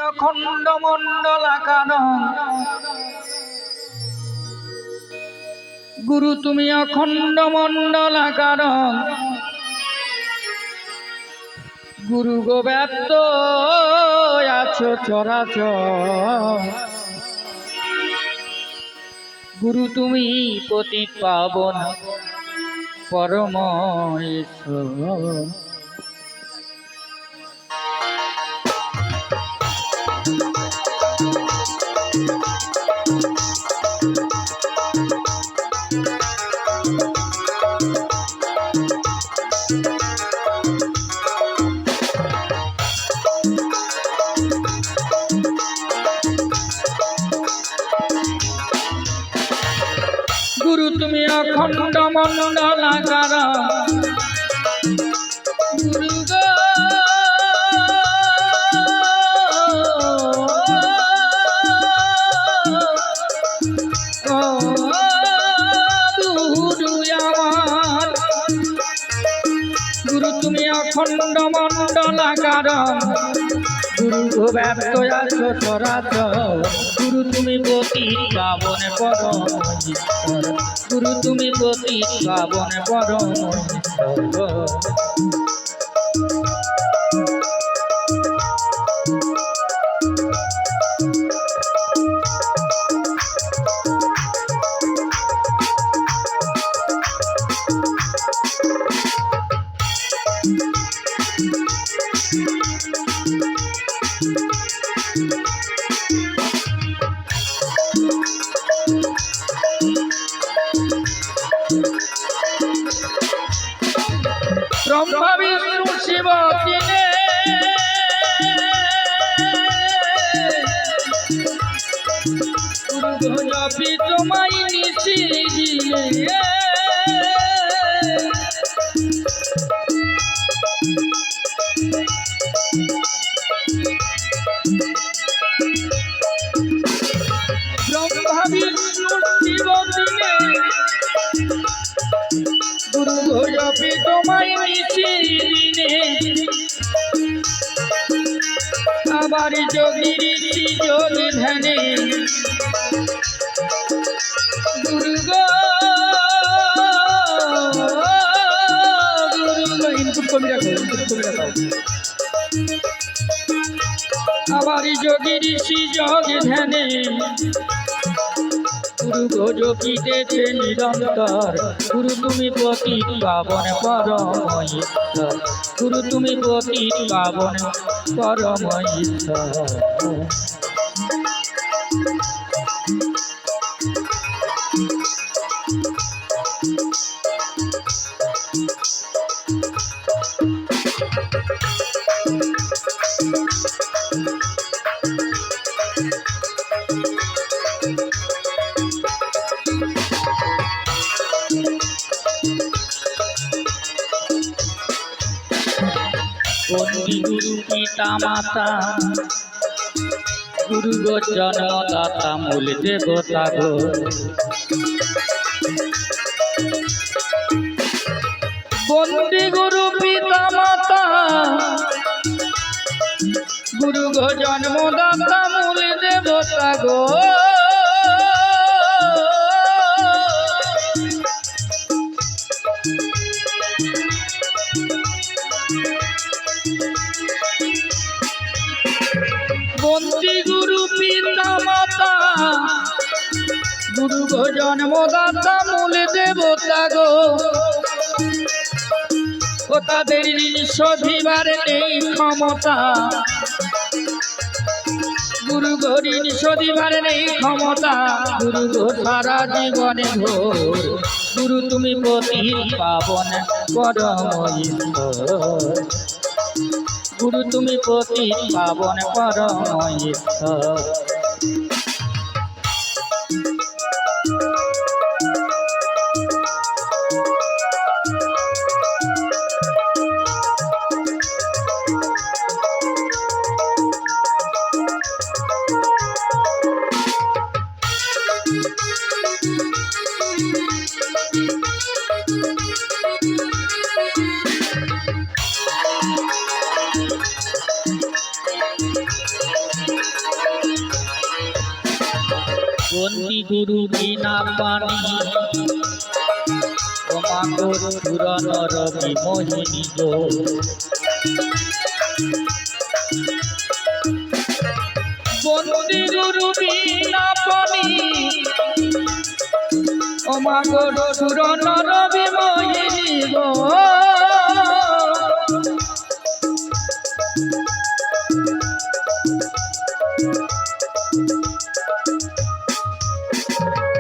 অখণ্ড মণ্ডলাকার, গুরু তুমি অখণ্ড মণ্ডলাকার, গুরু গো ব্যাপ্ত আছো চরাচর। গুরু তুমি পতিত পাবন পরম ঈশ্বর। গুরু তুমি অখণ্ড মণ্ডলাকার, গুরু গো গুরু আমার, গুরু তুমি অখণ্ড মণ্ডলাকার, গুরু গো ব্যপ্ত আছো চরাচর। গুরু তুমি পতিত পাবন পরম ঈশ্বর, গুরু তুমি পতিত পাবন পরম ঈশ্বর। ব্রহ্মা বিষ্ণু শিব তিনে, গুরু জপি তোমায় নিশি দিনে। ব্রহ্মা বিষ্ণু শিব তিনে, গুরু জপি তোমায় নিশি দিনে। আবার যোগী ঋষি যোগী ধ্যানে, গুরু গো ইনপুট কমে রাখো, আবার যোগী ঋষি যোগী ধ্যানে, গুরু গো যোগীতেছে নিরন্তর। গুরু তুমি পতিত পাবন পরম ঈশ্বর, গুরু তুমি পতিত পাবন পরম ঈশ্বর। বন্দি গুরু পিতা মাতা, গুরু গো জন্মদাতা মূল দেবতা গো। বন্দি গুরু পিতা মাতা, গুরু গো জন্মদাতা মূল দেবতা গো। বন্দি গুরু পিতা মাতা, গুরু গো জন্মদাতা মূল দেবতা গো। ও তাদের ঋণ শোধিবার নেই ক্ষমতা, গুরু গো ঋণ শোধিবার নেই ক্ষমতা। গুরু গো সারা জীবনে ঘোর, গুরু তুমি পতিত পাবন পরম ঈশ্বর, গুরু তুমি পতিত পাবন পরম ঈশ্বর। বন্দি গুরু বিনা পানি তোমাগর পুরন রবি মোহিনী গো বন্দি গুরু বিনা পানি তোমাগর পুরন রবি মোহিনী গো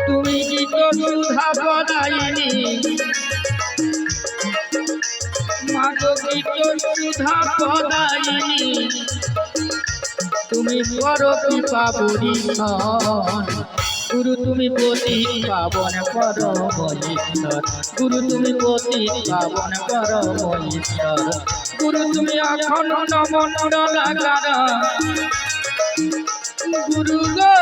তুমি কি তো সুধা পদায়িনী মাগো কি তো সুধা পদায়িনী তুমি করো কৃপা পরিশন গুরু তুমি পতি পাবন পরম ঈশ্বর গুরু তুমি পতি পাবন পরম ঈশ্বর গুরু তুমি অখণ্ড মণ্ডলাকার গুরু গো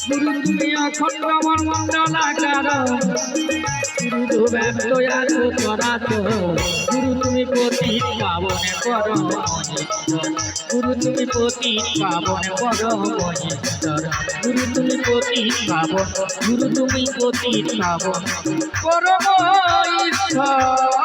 গুরু তুমি অখণ্ড মণ্ডলাকার গুরু ব্যক্ত গুরু তুমি পতি পাবনে পরম ঈশ্বর গুরু তুমি পতি পাবনে পরম ঈশ্বর গুরু তুমি পতি পাবন গুরু তুমি পতি পাবন পরম ঈশ্বর।